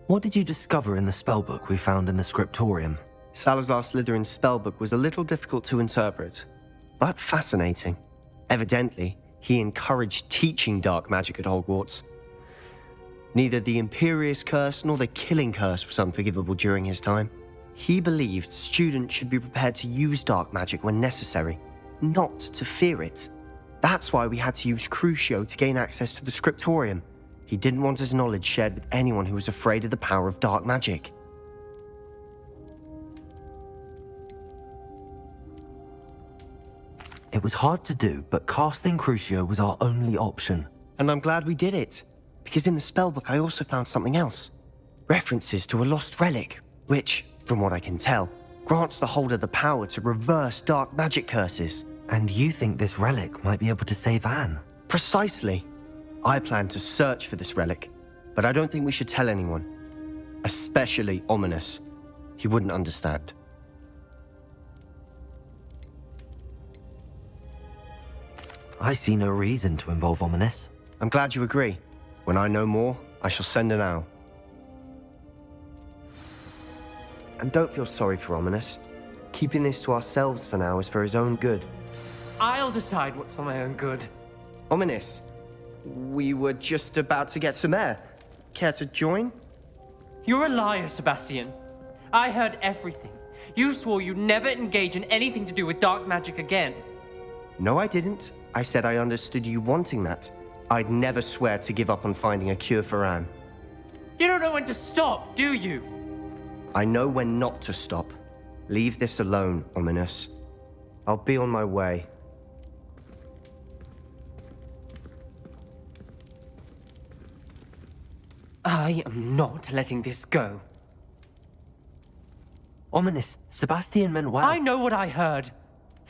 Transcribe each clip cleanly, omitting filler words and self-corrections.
What did you discover in the spellbook we found in the scriptorium? Salazar Slytherin's spellbook was a little difficult to interpret, but fascinating. Evidently, he encouraged teaching dark magic at Hogwarts. Neither the Imperious Curse nor the Killing Curse was unforgivable during his time. He believed students should be prepared to use dark magic when necessary, not to fear it. That's why we had to use Crucio to gain access to the scriptorium. He didn't want his knowledge shared with anyone who was afraid of the power of dark magic. It was hard to do, but casting Crucio was our only option. And I'm glad we did it, because in the spellbook I also found something else. References to a lost relic, which, from what I can tell, grants the holder the power to reverse dark magic curses. And you think this relic might be able to save Anne? Precisely. I plan to search for this relic, but I don't think we should tell anyone. Especially Ominous. He wouldn't understand. I see no reason to involve Ominous. I'm glad you agree. When I know more, I shall send an owl. And don't feel sorry for Ominous. Keeping this to ourselves for now is for his own good. I'll decide what's for my own good. Ominous, we were just about to get some air. Care to join? You're a liar, Sebastian. I heard everything. You swore you'd never engage in anything to do with dark magic again. No, I didn't. I said I understood you wanting that. I'd never swear to give up on finding a cure for Anne. You don't know when to stop, do you? I know when not to stop. Leave this alone, Ominous. I'll be on my way. I am not letting this go. Ominous, Sebastian meant well. I know what I heard.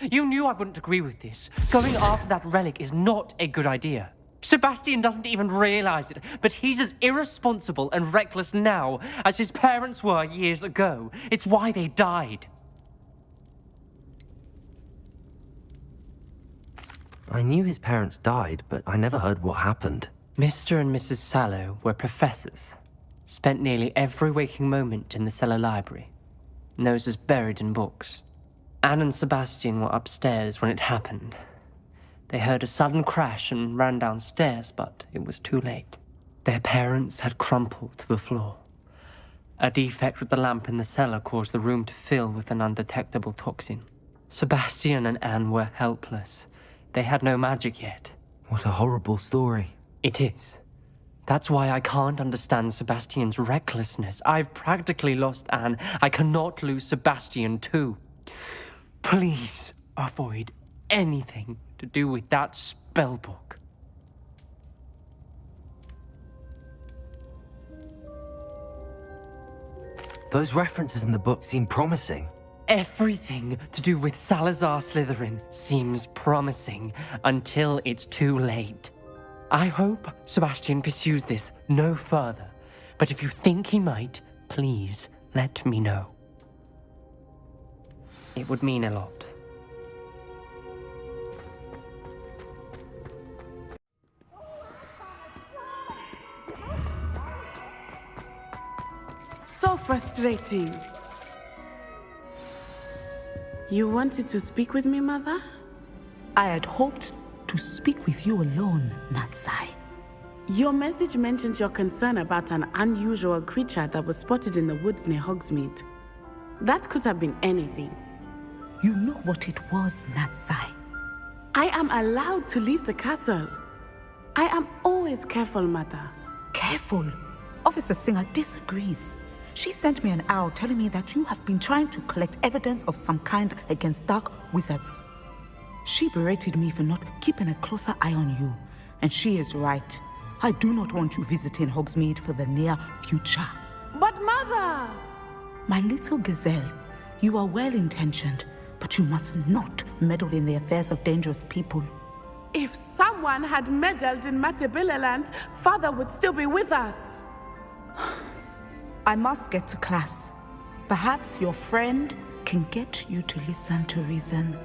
You knew I wouldn't agree with this. Going after that relic is not a good idea. Sebastian doesn't even realize it, but he's as irresponsible and reckless now as his parents were years ago. It's why they died. I knew his parents died, but I never heard what happened. Mr. and Mrs. Sallow were professors. Spent nearly every waking moment in the cellar library. Noses buried in books. Anne and Sebastian were upstairs when it happened. They heard a sudden crash and ran downstairs, but it was too late. Their parents had crumpled to the floor. A defect with the lamp in the cellar caused the room to fill with an undetectable toxin. Sebastian and Anne were helpless. They had no magic yet. What a horrible story. It is. That's why I can't understand Sebastian's recklessness. I've practically lost Anne. I cannot lose Sebastian too. Please avoid anything to do with that spellbook. Those references in the book seem promising. Everything to do with Salazar Slytherin seems promising until it's too late. I hope Sebastian pursues this no further, but if you think he might, please let me know. It would mean a lot. So frustrating. You wanted to speak with me, Mother? I had hoped to speak with you alone, Natsai. Your message mentioned your concern about an unusual creature that was spotted in the woods near Hogsmeade. That could have been anything. You know what it was, Natsai. I am allowed to leave the castle. I am always careful, Mother. Careful. Officer Singer disagrees. She sent me an owl telling me that you have been trying to collect evidence of some kind against dark wizards. She berated me for not keeping a closer eye on you, and she is right. I do not want you visiting Hogsmeade for the near future. But Mother! My little gazelle, you are well-intentioned, but you must not meddle in the affairs of dangerous people. If someone had meddled in Matabeleland, Father would still be with us. I must get to class. Perhaps your friend can get you to listen to reason.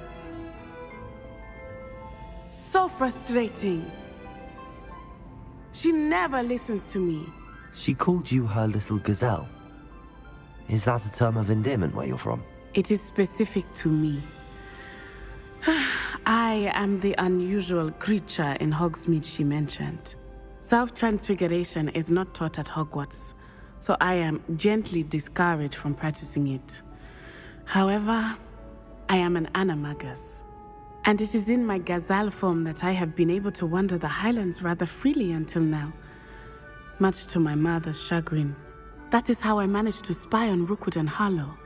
So frustrating. She never listens to me. She called you her little gazelle. Is that a term of endearment where you're from? It is specific to me. I am the unusual creature in Hogsmeade she mentioned. Self-transfiguration is not taught at Hogwarts, so I am gently discouraged from practicing it. However, I am an animagus, and it is in my gazelle form that I have been able to wander the Highlands rather freely until now, much to my mother's chagrin. That is how I managed to spy on Rookwood and Harlow.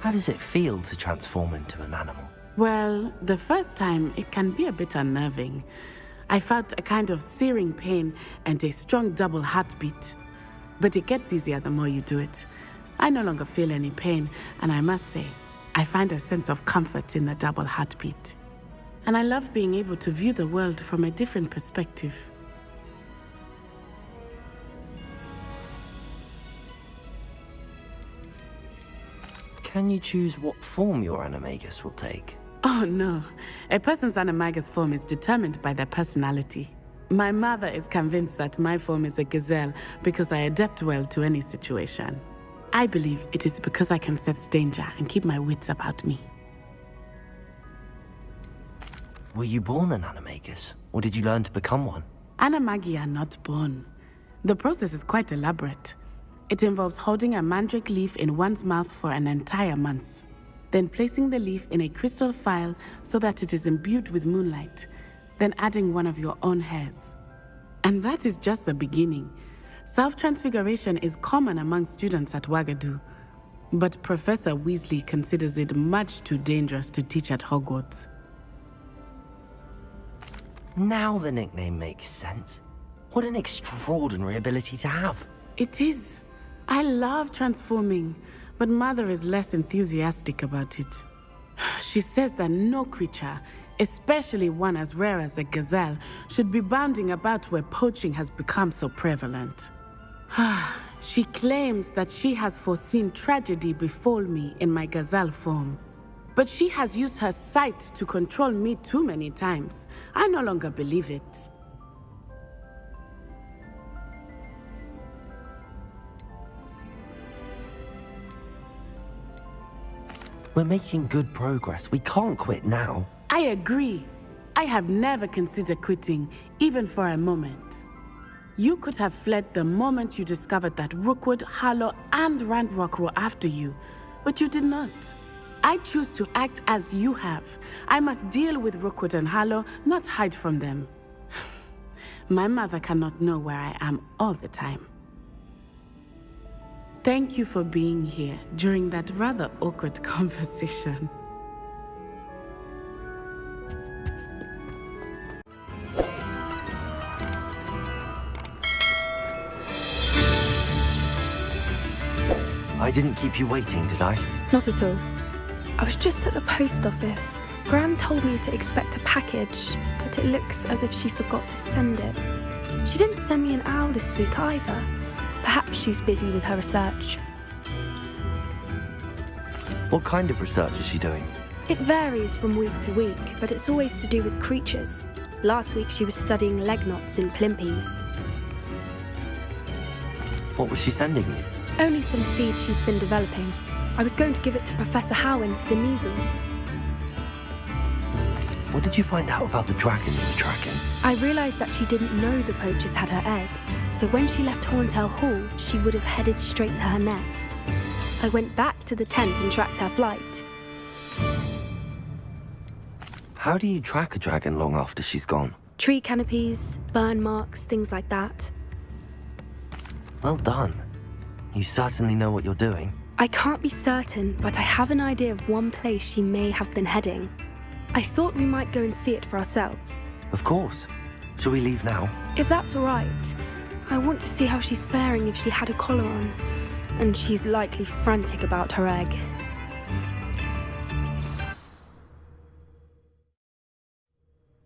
How does it feel to transform into an animal? Well, the first time, it can be a bit unnerving. I felt a kind of searing pain and a strong double heartbeat. But it gets easier the more you do it. I no longer feel any pain, and I must say, I find a sense of comfort in the double heartbeat. And I love being able to view the world from a different perspective. Can you choose what form your animagus will take? Oh no, a person's animagus form is determined by their personality. My mother is convinced that my form is a gazelle because I adapt well to any situation. I believe it is because I can sense danger and keep my wits about me. Were you born an animagus, or did you learn to become one? Animagi are not born. The process is quite elaborate. It involves holding a mandrake leaf in one's mouth for an entire month, then placing the leaf in a crystal phial so that it is imbued with moonlight, then adding one of your own hairs. And that is just the beginning. Self-transfiguration is common among students at Wagadu, but Professor Weasley considers it much too dangerous to teach at Hogwarts. Now the nickname makes sense. What an extraordinary ability to have. It is. I love transforming, but Mother is less enthusiastic about it. She says that no creature, especially one as rare as a gazelle, should be bounding about where poaching has become so prevalent. She claims that she has foreseen tragedy befall me in my gazelle form. But she has used her sight to control me too many times. I no longer believe it. We're making good progress. We can't quit now. I agree. I have never considered quitting, even for a moment. You could have fled the moment you discovered that Rookwood, Harlow, and Ranrock were after you, but you did not. I choose to act as you have. I must deal with Rookwood and Harlow, not hide from them. My mother cannot know where I am all the time. Thank you for being here during that rather awkward conversation. I didn't keep you waiting, did I? Not at all. I was just at the post office. Gran told me to expect a package, but it looks as if she forgot to send it. She didn't send me an owl this week either. Perhaps she's busy with her research. What kind of research is she doing? It varies from week to week, but it's always to do with creatures. Last week she was studying leg knots in plimpies. What was she sending you? Only some feed she's been developing. I was going to give it to Professor Howin for the measles. What did you find out about the dragon you were tracking? I realised that she didn't know the poachers had her egg, so when she left Horntail Hall, she would have headed straight to her nest. I went back to the tent and tracked her flight. How do you track a dragon long after she's gone? Tree canopies, burn marks, things like that. Well done. You certainly know what you're doing. I can't be certain, but I have an idea of one place she may have been heading. I thought we might go and see it for ourselves. Of course. Shall we leave now? If that's all right. I want to see how she's faring if she had a collar on. And she's likely frantic about her egg.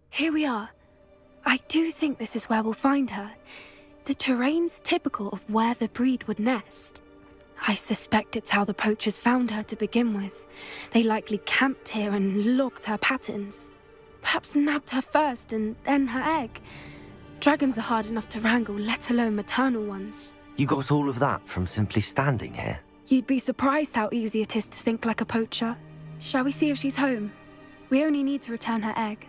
Here we are. I do think this is where we'll find her. The terrain's typical of where the breed would nest. I suspect it's how the poachers found her to begin with. They likely camped here and logged her patterns. Perhaps nabbed her first and then her egg. Dragons are hard enough to wrangle, let alone maternal ones. You got all of that from simply standing here? You'd be surprised how easy it is to think like a poacher. Shall we see if she's home? We only need to return her egg.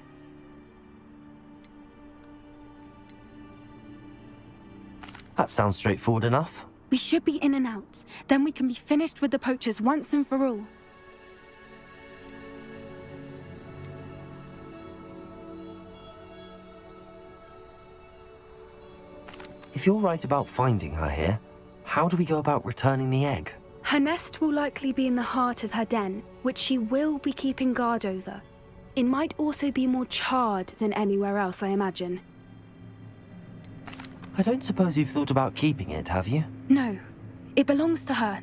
That sounds straightforward enough. We should be in and out. Then we can be finished with the poachers once and for all. If you're right about finding her here, how do we go about returning the egg? Her nest will likely be in the heart of her den, which she will be keeping guard over. It might also be more charred than anywhere else, I imagine. I don't suppose you've thought about keeping it, have you? No, it belongs to her.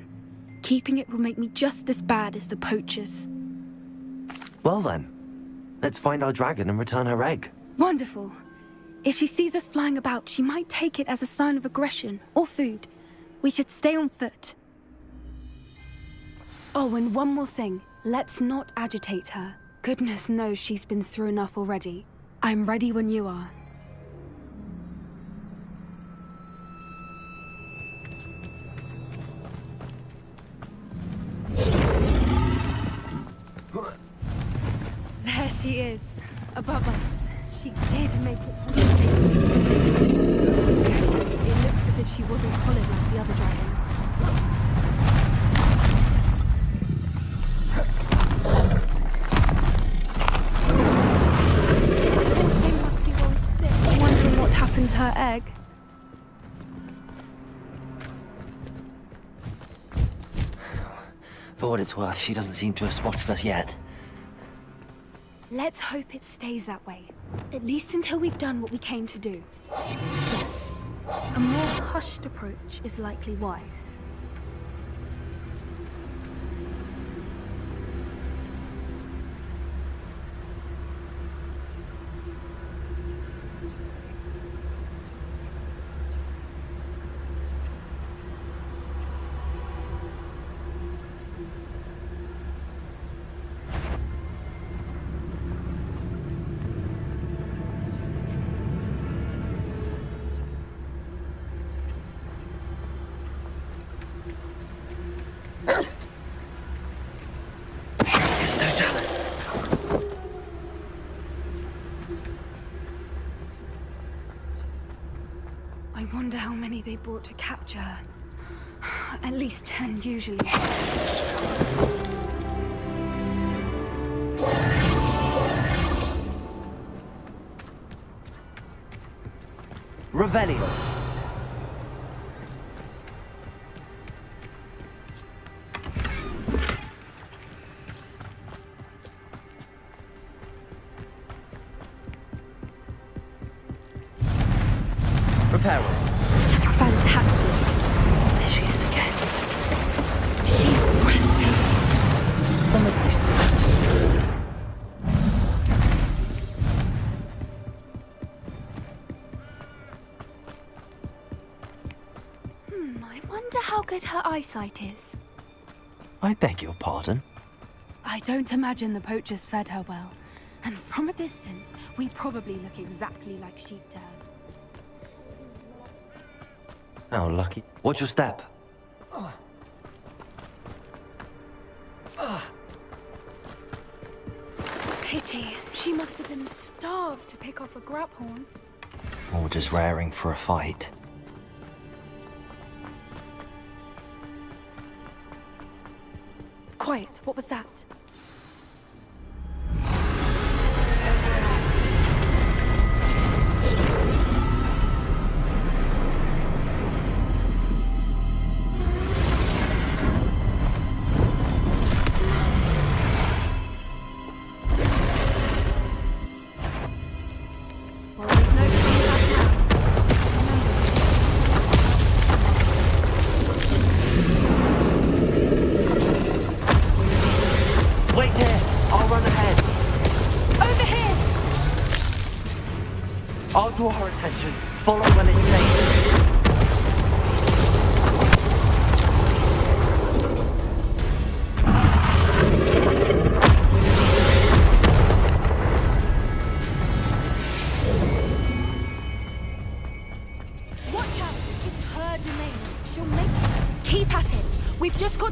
Keeping it will make me just as bad as the poachers. Well then, let's find our dragon and return her egg. Wonderful. If she sees us flying about, she might take it as a sign of aggression or food. We should stay on foot. Oh, and one more thing. Let's not agitate her. Goodness knows she's been through enough already. I'm ready when you are. There she is, above us. She did make it. It looks as if she wasn't collared like the other dragons. They must be worried sick, wondering what happened to her egg. For what it's worth, she doesn't seem to have spotted us yet. Let's hope it stays that way. At least until we've done what we came to do. Yes, a more hushed approach is likely wise. I wonder how many they brought to capture her. At least 10 usually. Revelio. Reparo. Fantastic. There she is again. She's breathtaking. From a distance. I wonder how good her eyesight is. I beg your pardon? I don't imagine the poachers fed her well. And from a distance, we probably look exactly like sheep to her. How lucky. Watch your step. Pity. She must have been starved to pick off a grubhorn. Or just raring for a fight. Quiet. What was that? Well, there's no coming back now. Wait here! I'll run ahead. Over here! I'll draw her attention. Follow when it's safe.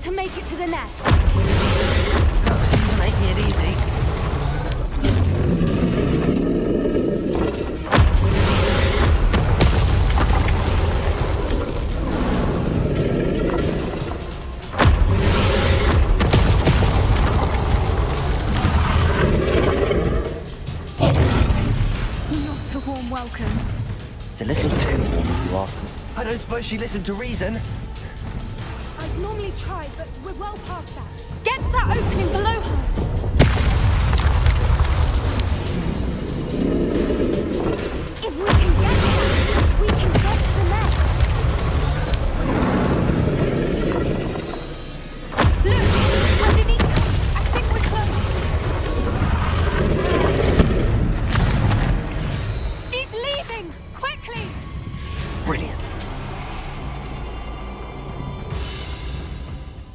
to make it to the nest. Oh, she's making it easy. Not a warm welcome. It's a little too warm, if you ask me. I don't suppose she listened to reason. I'd normally try, but we're well past that. Get to that opening below her. If we can get to that, we can get to the nest. Look, underneath her. I think we're close. She's leaving! Quickly! Brilliant.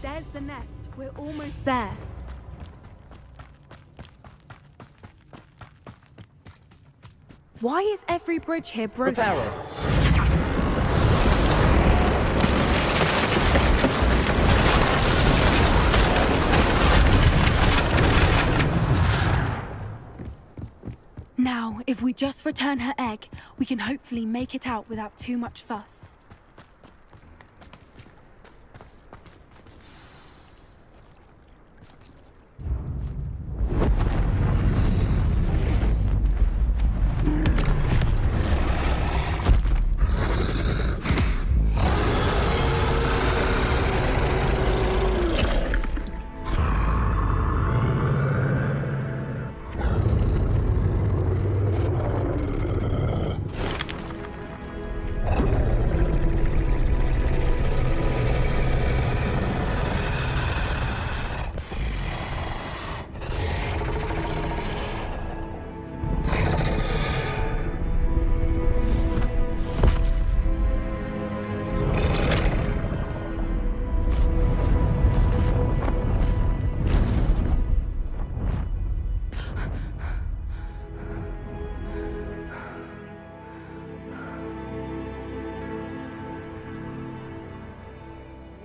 There's the nest. We're almost there. Why is every bridge here broken? Prepare her. Now, if we just return her egg, we can hopefully make it out without too much fuss.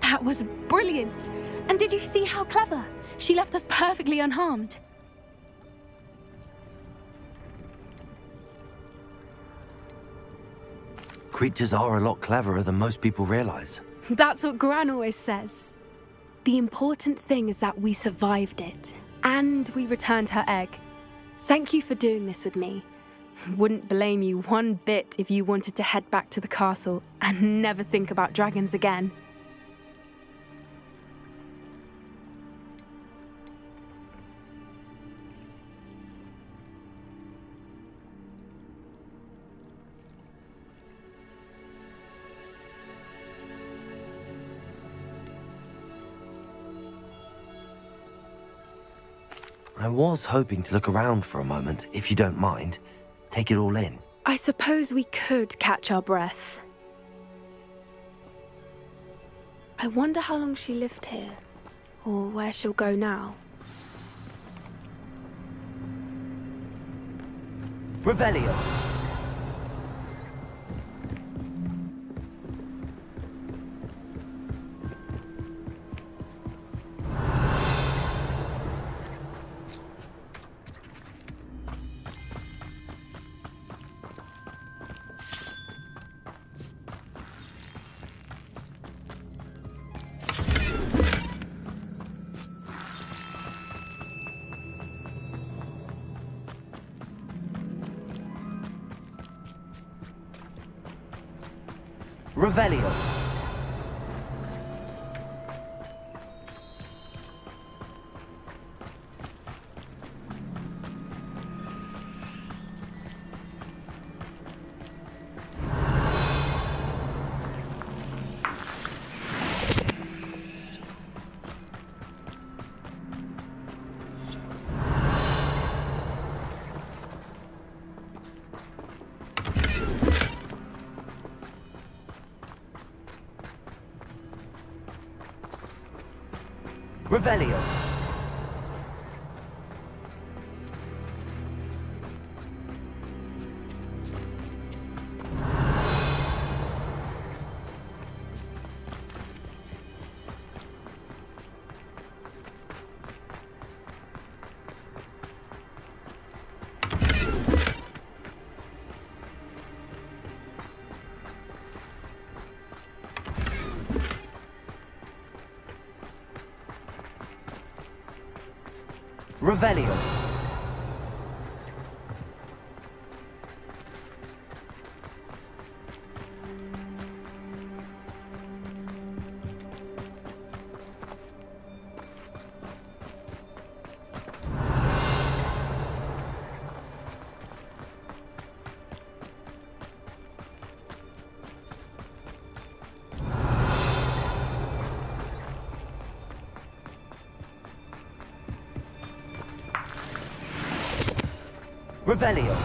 That was brilliant! And did you see how clever? She left us perfectly unharmed. Creatures are a lot cleverer than most people realize. That's what Gran always says. The important thing is that we survived it, and we returned her egg. Thank you for doing this with me. Wouldn't blame you one bit if you wanted to head back to the castle and never think about dragons again. I was hoping to look around for a moment, if you don't mind. Take it all in. I suppose we could catch our breath. I wonder how long she lived here, or where she'll go now. Revelio. Revelio. Revelio. Revelio. Revelio.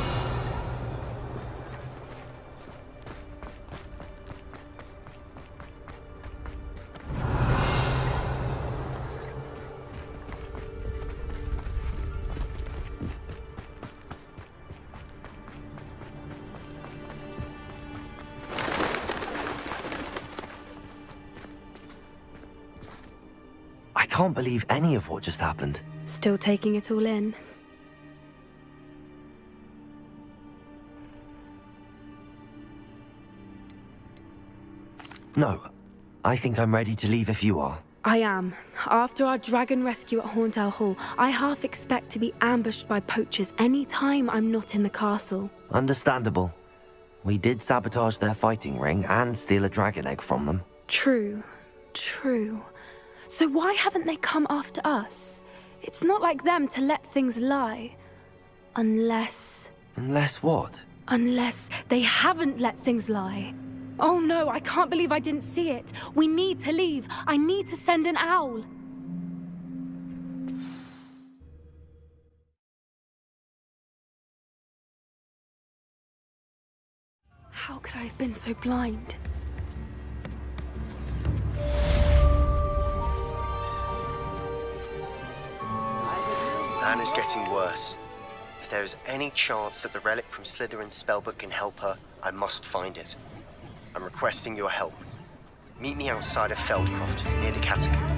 I can't believe any of what just happened. Still taking it all in. No, I think I'm ready to leave if you are. I am. After our dragon rescue at Horntail Hall, I half expect to be ambushed by poachers any time I'm not in the castle. Understandable. We did sabotage their fighting ring and steal a dragon egg from them. True. So why haven't they come after us? It's not like them to let things lie. Unless What? Unless they haven't let things lie. Oh no, I can't believe I didn't see it. We need to leave. I need to send an owl. How could I have been so blind? Anne is getting worse. If there is any chance that the relic from Slytherin's spellbook can help her, I must find it. I'm requesting your help. Meet me outside of Feldcroft, near the catacombs.